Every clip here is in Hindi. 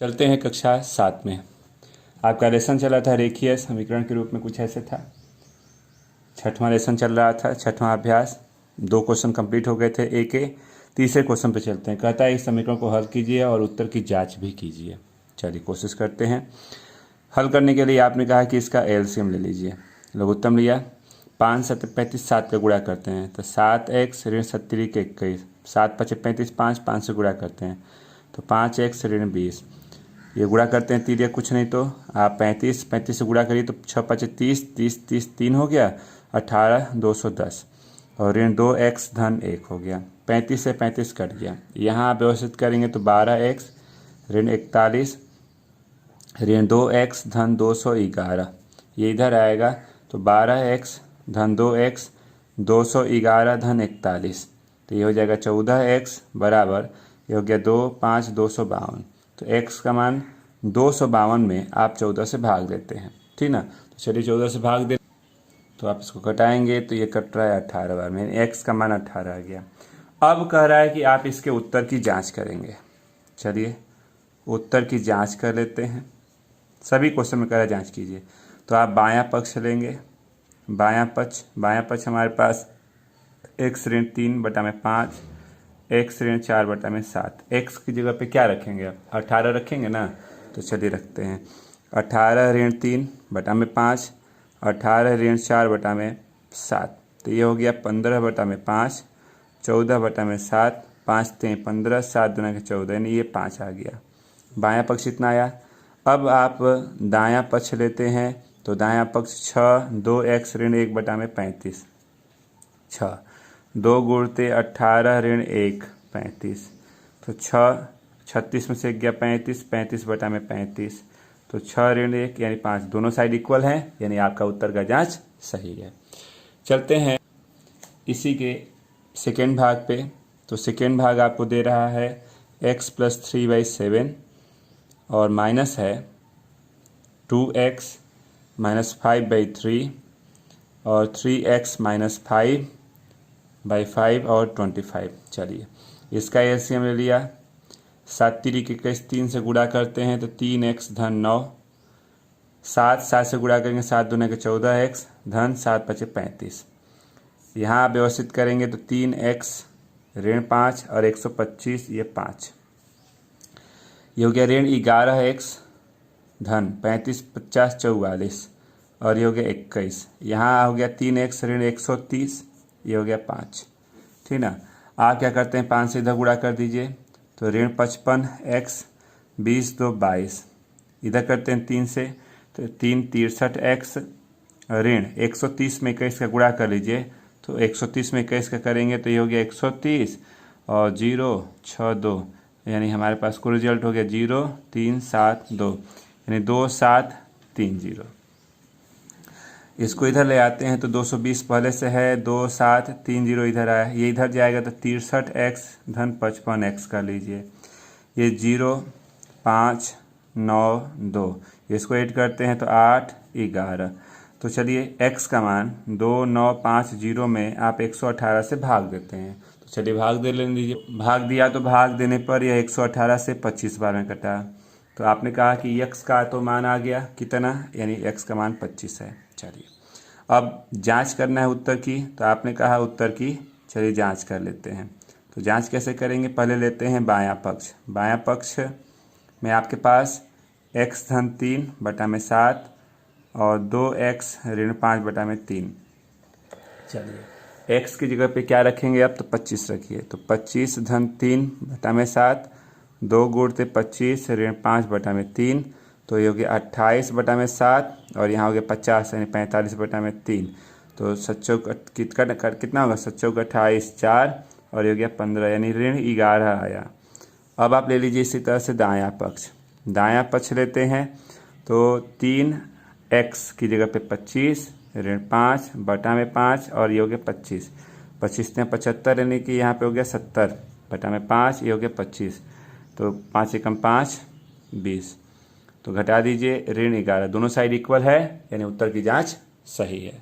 चलते हैं कक्षा 7 में। आपका लेसन चला था रेखीय समीकरण के रूप में, कुछ ऐसे था। छठवां लेसन चल रहा था, छठवां अभ्यास। 2 क्वेश्चन कंप्लीट हो गए थे ए के। तीसरे क्वेश्चन पे चलते हैं। कहता है इस समीकरण को हल कीजिए और उत्तर की जांच भी कीजिए। चलिए कोशिश करते हैं। हल करने के लिए आपने कहा कि इसका एलसीएम ले लीजिए। लघुत्तम लिया, 5 7 35, 7 का गुणा करते हैं तो 7x ऋण 70 के 21, 7 5 35, 5 से गुणा करते हैं तो 5x ऋण 20। ये गुणा करते हैं, तीर या कुछ नहीं तो आप 35 से गुणा करिए तो 6 5 30, 30 30 3 हो गया, 18 210 और ऋण 2x धन 1 हो गया। 35 से 35 कट गया। यहाँ आप व्यवस्थित करेंगे तो 12x ऋण 41 ऋण 2x धन 211, ये इधर आएगा तो 12x धन 2x 211 धन 41, तो ये हो जाएगा 14x बराबर, ये हो गया 2 5 252। तो x का मान 252 में आप 14 से भाग देते हैं, ठीक ना। तो चलिए 14 से भाग दे तो आप इसको कटाएंगे तो ये कट रहा है 18 बार में, x का मान 18 आ गया। अब कह रहा है कि आप इसके उत्तर की जांच करेंगे। चलिए उत्तर की जांच कर लेते हैं। सभी क्वेश्चन में कह रहा है जांच कीजिए। तो आप बायां पक्ष लेंगे। बायां पक्ष हमारे पास x ऋण 3/5, x ऋण 4/7। x की जगह पे क्या रखेंगे आप? 18 रखेंगे ना। तो चलिए रखते हैं 18 ऋण 3/5, 18 ऋण 4/7, तो ये हो गया 15/5, 14/7, 5 3 15, 7 दूना के 14, यानी ये 5 आ गया। बायां पक्ष इतना आया। अब आप दायां पक्ष लेते हैं तो दायां पक्ष 6 2x ऋण 1/35, 6 2 गुणते 18 ऋण 1 35, तो 6 36 में से गया 35, 35/35, तो 6 ऋण 1 यानी 5, दोनों साइड इक्वल हैं, यानी आपका उत्तर का जांच सही है। चलते हैं इसी के सेकेंड भाग पे। तो सेकेंड भाग आपको दे रहा है x + 3/7 और माइनस है 2x - 5/3 और 3x - 5/5 और 25। चलिए इसका एलसीएम ले लिया। 7 3 के 3 से गुणा करते हैं तो 3x धन 9, 7 से गुणा करेंगे 7 दूना के 14x धन 7 5 35। यहाँ आप व्यवस्थित करेंगे तो 3x ऋण 5 और 125, ये 5, ये हो गया ऋण 11x धन 35 50 44 और ये हो गया 21। यहाँ हो गया 3x ऋण 130, ये हो गया 5, ठीक ना। आप क्या करते हैं, 5 से इधर गुणा कर दीजिए तो ऋण 55x 20 2 22, इधर करते हैं 3 से तो 3 63x ऋण 130 में 21 का गुणा कर लीजिए तो 130 में 21 का करेंगे तो ये हो गया 130 और 0 6 2, यानी हमारे पास कुल रिजल्ट हो गया 0 3 7 2, यानी 2 7 3 0। इसको इधर ले आते हैं तो 220 पहले से है, 2 7 3 0 इधर आया, ये इधर जाएगा तो 63x धन 55x कर लीजिए, ये 0 5 9 2, इसको ऐड करते हैं तो 8 11। तो चलिए x का मान 2 9 5 0 में आप 118 से भाग देते हैं। तो चलिए भाग दे लेने दीजिए। भाग दिया तो भाग देने पर यह 118 से 25 बार में कटा। तो आपने कहा कि x का तो मान आ गया कितना, यानी x का मान 25 है। चलिए अब जांच करना है उत्तर की, तो आपने कहा उत्तर की, चलिए जांच कर लेते हैं। तो जांच कैसे करेंगे, पहले लेते हैं बायां पक्ष। बायां पक्ष में आपके पास x धन 3/7 और 2x ऋण 5/3। चलिए x की जगह पे क्या रखेंगे अब, तो 25 रखिए। तो 25 धन 3/7, 2 गुणते 25 ऋण 5/3, तो ये हो गया 28/7 और यहाँ हो गया 50 यानी 45/3। तो 7 कितना होगा, 7 28 4 और ये हो गया 15, यानी ऋण 11 आया। अब आप ले लीजिए इसी तरह से दायां पक्ष। दायां पक्ष लेते हैं तो 3x की जगह पे 25 ऋण 5/5 और ये हो गया 25, 25 ने 75 यानी कि यहाँ पे हो गया 70/5, ये हो गया 25, तो 5 एकम 5 20, तो घटा दीजिए ऋण 11, दोनों साइड इक्वल है, यानी उत्तर की जांच सही है।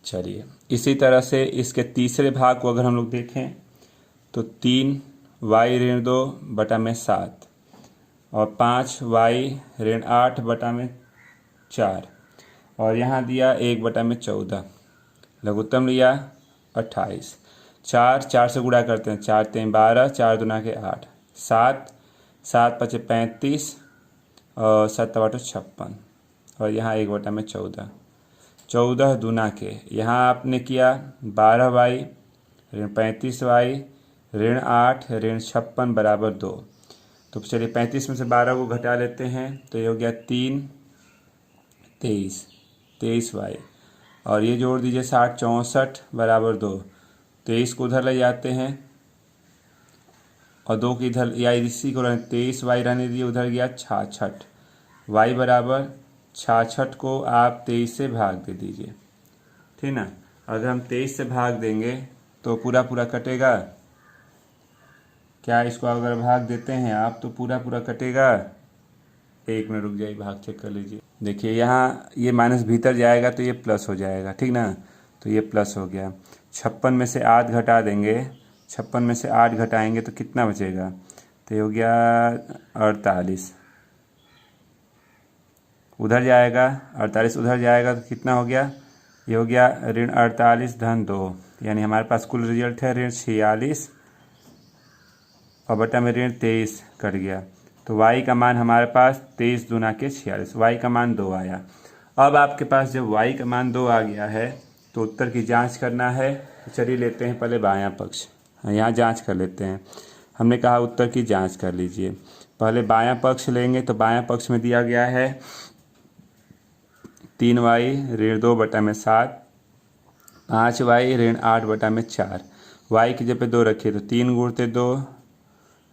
चलिए इसी तरह से इसके तीसरे भाग को अगर हम लोग देखें तो 3y ऋण 2/7 और 5y ऋण 8/4 और यहाँ दिया 1/14। लघुत्तम लिया 28। 4 से गुणा करते हैं, 4 3 12, 4 दूना के 8, 7 7 5 35 और 7 8 56 और यहाँ 1/14। 14 दूना के यहाँ आपने किया 12y ऋण 35y ऋण 8 ऋण 56 बराबर 2। तो चलिए 35 में से 12 को घटा लेते हैं तो ये हो गया 3 23y और ये जोड़ दीजिए 60 64 बराबर 2। 23 को उधर ले जाते हैं और 2 की इधर या इसी को 23y रहने दिए, उधर गया 66। y बराबर 66 को आप 23 से भाग दे दीजिए, ठीक ना। अगर हम 23 से भाग देंगे तो पूरा पूरा कटेगा क्या? इसको अगर भाग देते हैं आप तो पूरा पूरा कटेगा। 1 मिनट रुक जाइए, भाग चेक कर लीजिए। देखिए यहाँ ये माइनस भीतर जाएगा तो ये प्लस हो जाएगा, ठीक ना। तो ये प्लस हो गया। 56 में से 8 घटा देंगे, 56 में से 8 घटाएंगे तो कितना बचेगा? तो ये हो गया 48। उधर जाएगा 48, उधर जाएगा तो कितना हो गया? ये हो गया ऋण 48 धन 2, यानी हमारे पास कुल रिजल्ट है ऋण 46 और बटा में ऋण 23 कट गया। तो y का मान हमारे पास 23 दूना के 46, y का मान 2 आया। अब आपके पास जब y का मान 2 आ गया है तो उत्तर की जांच करना है। तो चलिए लेते हैं पहले बायां पक्ष, यहाँ जांच कर लेते हैं। हमने कहा उत्तर की जांच कर लीजिए। पहले बायां पक्ष लेंगे तो बायां पक्ष में दिया गया है 3y ऋण 2/7, 5y ऋण 8/4। y की जगह 2 रखिए तो 3 गुणते 2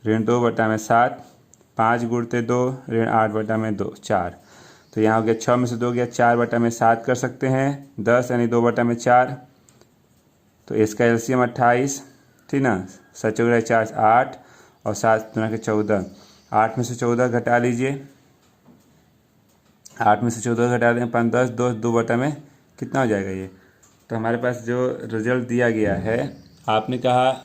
ऋण 2/7, 5 गुणते 2 ऋण 8/2 4। तो यहाँ हो गया 6 में से 2 गया, 4/7 कर सकते हैं, 10 यानी 2/4। तो इसका एलसीएम 28, ठीक ना। 7 4 4 8 और 7 दूना के 14। 8 में से 14 घटा लीजिए, 8 में से 14 घटा दें 5 10 2 में कितना हो जाएगा ये? तो हमारे पास जो रिजल्ट दिया गया है, आपने कहा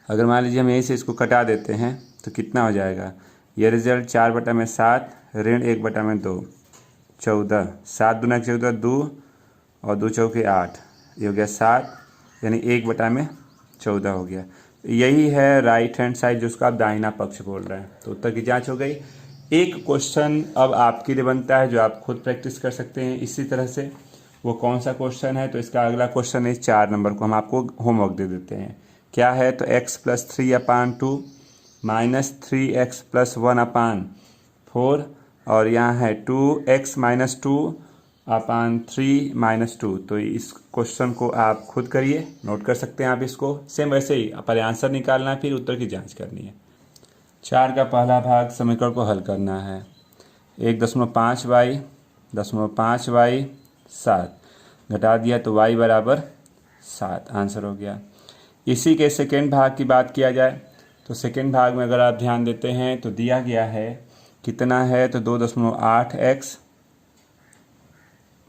अगर मान लीजिए हम यहीं से इसको कटा देते हैं तो कितना हो जाएगा? ये रिजल्ट 4/7 ऋण 1/2 14, 7 दूना के 14 2 और 2 चौके 8, ये हो गया 7 यानी 1/14 हो गया। यही है राइट हैंड साइड जिसको आप दाहिना पक्ष बोल रहे हैं। तो उत्तर की जांच हो गई। एक क्वेश्चन अब आपके लिए बनता है जो आप खुद प्रैक्टिस कर सकते हैं इसी तरह से। वो कौन सा क्वेश्चन है? तो इसका अगला क्वेश्चन है 4 नंबर को हम आपको होमवर्क दे देते हैं। क्या है? तो x + 3/2 माइनस 3x + 1/4 और यहाँ है 2x - 2/3 - 2। तो इस क्वेश्चन को आप खुद करिए, नोट कर सकते हैं आप इसको। सेम वैसे ही पहले आंसर निकालना है, फिर उत्तर की जांच करनी है। 4 का पहला भाग समीकरण को हल करना है। 1.5y 0.5y 7 घटा दिया तो y बराबर 7 आंसर हो गया। इसी के सेकेंड भाग की बात किया जाए तो सेकेंड भाग में अगर आप ध्यान देते हैं तो दिया गया है कितना है? तो 2.8x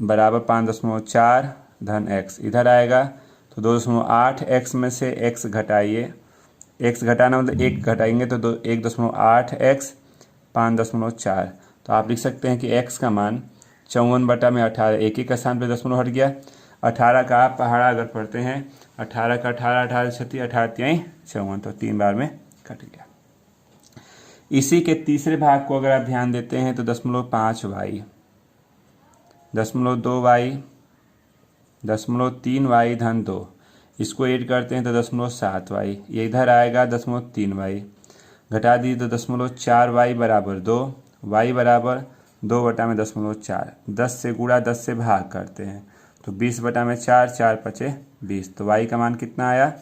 बराबर 5.4 धन x। इधर आएगा तो 2.8x में से x घटाइए, x घटाना मतलब 1 घटाएंगे तो 1.8x 5.4। तो आप लिख सकते हैं कि x का मान 54/18, एक ही का स्थान पे दशमलव हट गया। 18 का आप पहाड़ा अगर पढ़ते हैं 18 का 18 18 छत्ती 18 तिहाई 54, तो 3 बार में कट गया। इसी के तीसरे भाग को अगर आप ध्यान देते हैं तो 0.5y 0.2y 0.3y धन 2, इसको ऐड करते हैं तो 0.7y, ये इधर आएगा 0.3y, घटा दी तो 0.4y बराबर 2, y बराबर 2/4। 10 से गुणा 10 से भाग करते हैं तो 20/4, 4 5 20। तो y का मान कितना आया?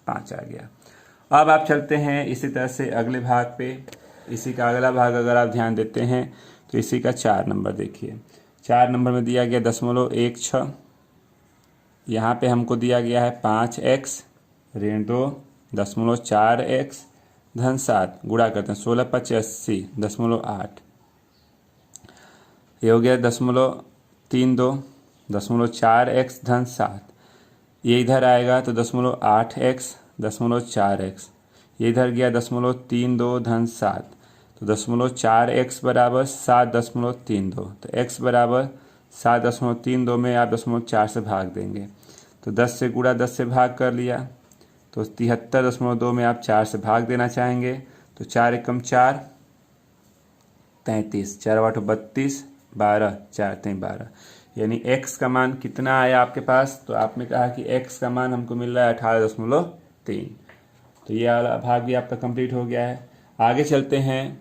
5 आ गया। अब आप चलते हैं इसी तरह से अगले भाग पे। इसी का अगला भाग अगर आप ध्यान देते हैं तो इसी का 4 नंबर देखिए। 4 नंबर में दिया गया 0.16, यहाँ पे हमको दिया गया है 5x ऋण 2 0.4x धन 7 गुणा करते हैं 16 5 80 0.8, ये हो गया 0.32 0.4x धन 7। ये इधर आएगा तो 0.8x 0.4x, ये इधर गया 0.32 धन 7। तो 0.4x बराबर 7.32। तो x बराबर 7.32 में आप 0.4 से भाग देंगे, तो 10 से गुणा 10 से भाग कर लिया, तो 73.2 में आप 4 से भाग देना चाहेंगे, तो 4 एकम 4, 33, 4 8 32, 12, 4 3 12, यानी x का मान कितना आया आपके पास? तो आपने कहा कि x का मान हमको मिल रहा है 18.3। तो ये वाला भाग भी आपका कंप्लीट हो गया है। आगे चलते हैं।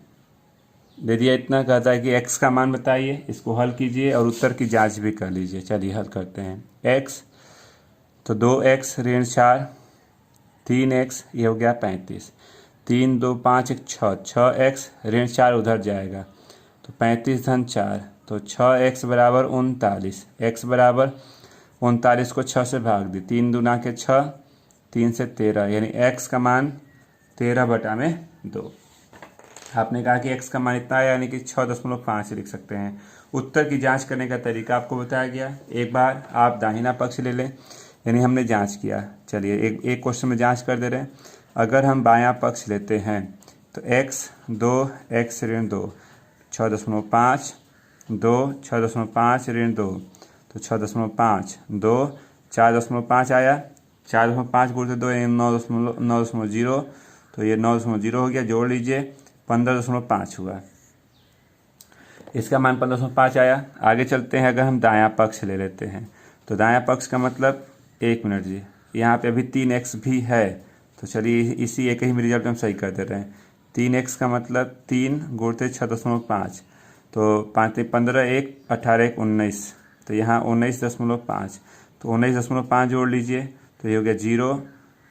दे दिया इतना, कहता है कि x का मान बताइए, इसको हल कीजिए और उत्तर की जांच भी कर लीजिए। चलिए हल करते हैं। x तो 2x ऋण 4, 3x ये हो गया 35, 3 2 5 1 6, 6x ऋण 4 उधर जाएगा, तो 35 धन 4, तो 6x बराबर 39, x बराबर 39 को 6 से भाग दी, 3 दूना के 6, 3 से 13, यानी x का मान 13/2। आपने कहा कि x का मान इतना है, यानी कि 6.5 लिख सकते हैं। उत्तर की जांच करने का तरीका आपको बताया गया। एक बार आप दाहिना पक्ष ले लें, यानी हमने जांच किया। चलिए एक क्वेश्चन में जांच कर दे रहे हैं। अगर हम बायां पक्ष लेते हैं तो x 2x ऋण 2, 6.5, 2 6.5 ऋण 2, तो 6.5, 2 4.5 आया, 4.5 गुणित 2 9.0, तो ये 9.0 हो गया। जोड़ लीजिए, 15.5 हुआ। इसका मान 15.5 आया। आगे चलते हैं। अगर हम दायां पक्ष ले लेते हैं तो दायां पक्ष का मतलब, 1 मिनट जी, यहाँ पे अभी 3x भी है, तो चलिए इसी एक ही में रिजल्ट हम सही कर दे रहे हैं। 3x का मतलब 3 गुणित 6.5, तो 5 15 1 18 1 19, तो यहाँ 19.5, तो 19.5 जोड़ लीजिए, तो ये हो गया 0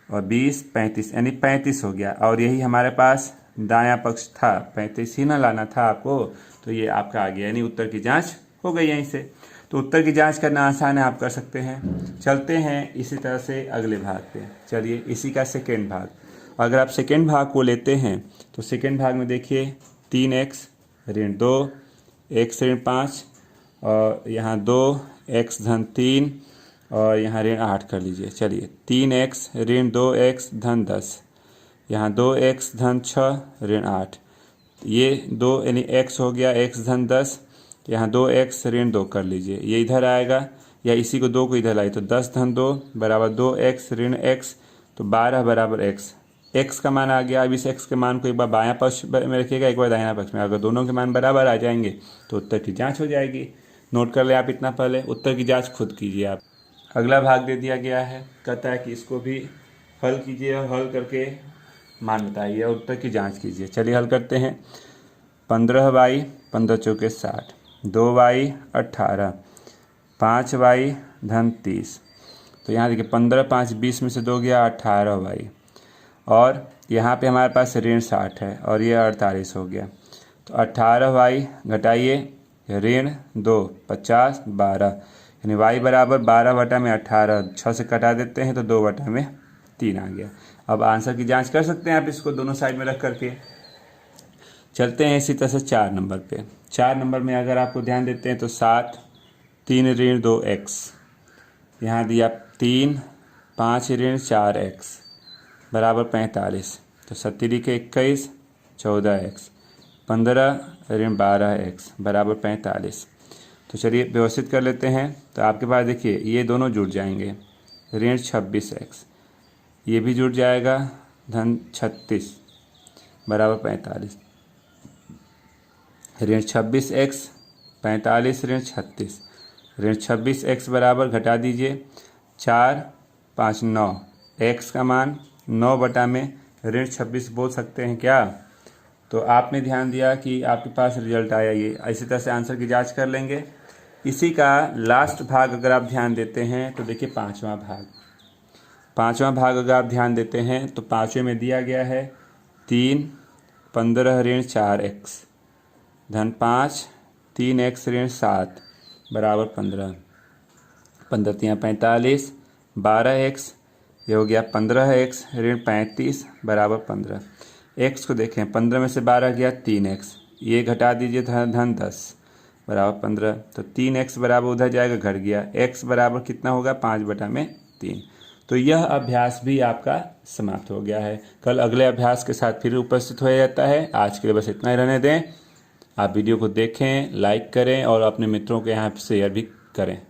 और 20 35, यानी 35 हो गया। और यही हमारे पास दायां पक्ष था, 35 ही ना लाना था आपको, तो ये आपका आ गया, यानी उत्तर की जांच हो गई यहीं से। तो उत्तर की जांच करना आसान है, आप कर सकते हैं। चलते हैं इसी तरह से अगले भाग पे। चलिए इसी का सेकेंड भाग। अगर आप सेकेंड भाग को लेते हैं तो सेकेंड भाग में देखिए 3x ऋण 2, x ऋण 5, और यहाँ 2x धन 3, और यहाँ ऋण 8 कर लीजिए। चलिए 3x ऋण 2x धन 10, यहाँ 2x धन 6 ऋण 8, ये 2 यानी x हो गया, x धन 10, यहाँ 2x ऋण 2 कर लीजिए, ये इधर आएगा, या इसी को 2 को इधर लाई, तो 10 धन 2 बराबर 2x ऋण x, तो 12 बराबर x का मान आ गया। अब इस x के मान को एक बार बायां पक्ष में रखिएगा, एक बार दाहिना पक्ष में। अगर दोनों के मान बराबर आ जाएंगे तो उत्तर की जांच हो जाएगी। नोट कर ले आप इतना पहले, उत्तर की जांच खुद कीजिए आप। अगला भाग दे दिया गया है, कहता है कि इसको भी हल कीजिए और हल करके मान बताइए और उत्तर की जांच कीजिए। चलिए हल करते हैं। 15y 15 चौके 60, 2y 18, 5y धन 30, तो यहाँ देखिए 15 5 20 में से 2 गया 18y, और यहाँ पे हमारे पास ऋण 60 है और ये 48 हो गया, तो 18y घटाइए ऋण 2 50 12, यानी y बराबर 12/18, 6 से कटा देते हैं तो 2/3 आ गया। अब आंसर की जांच कर सकते हैं आप इसको दोनों साइड में रख करके। चलते हैं इसी तरह से 4 नंबर पे। 4 नंबर में अगर आपको ध्यान देते हैं तो 7 3 ऋण 2x, यहाँ दिया 3 5 ऋण 4x बराबर 45, तो 70 के 21 14x, 15 ऋण 12x बराबर 45। तो चलिए व्यवस्थित कर लेते हैं। तो आपके पास देखिए ये दोनों जुड़ जाएंगे, ऋण 26x, ये भी जुड़ जाएगा, धन 36 बराबर 45, ऋण 26x 45 ऋण 36, ऋण 26x बराबर घटा दीजिए 4 5 9, x का मान 9 में ऋण 26 बोल सकते हैं क्या? तो आपने ध्यान दिया कि आपके पास रिजल्ट आया ये। इसी तरह से आंसर की जांच कर लेंगे। इसी का लास्ट भाग अगर आप ध्यान देते हैं तो देखिए पांचवा भाग अगर आप ध्यान देते हैं तो पांचवें में दिया गया है 3 15 ऋण 4x धन 5 3x ऋण 7 बराबर 15, 15 3 45, 12x, ये हो गया 15x ऋण 35 बराबर 15। x को देखें, 15 में से 12 गया 3x, ये घटा दीजिए धन 10 बराबर 15, तो 3x बराबर उधर जाएगा घट गया, x बराबर कितना होगा 5/3, तो यह अभ्यास भी आपका समाप्त हो गया है। कल अगले अभ्यास के साथ फिर उपस्थित हो जाता है। आज के लिए बस इतना ही रहने दें। आप वीडियो को देखें, लाइक करें और अपने मित्रों के यहाँ शेयर भी करें।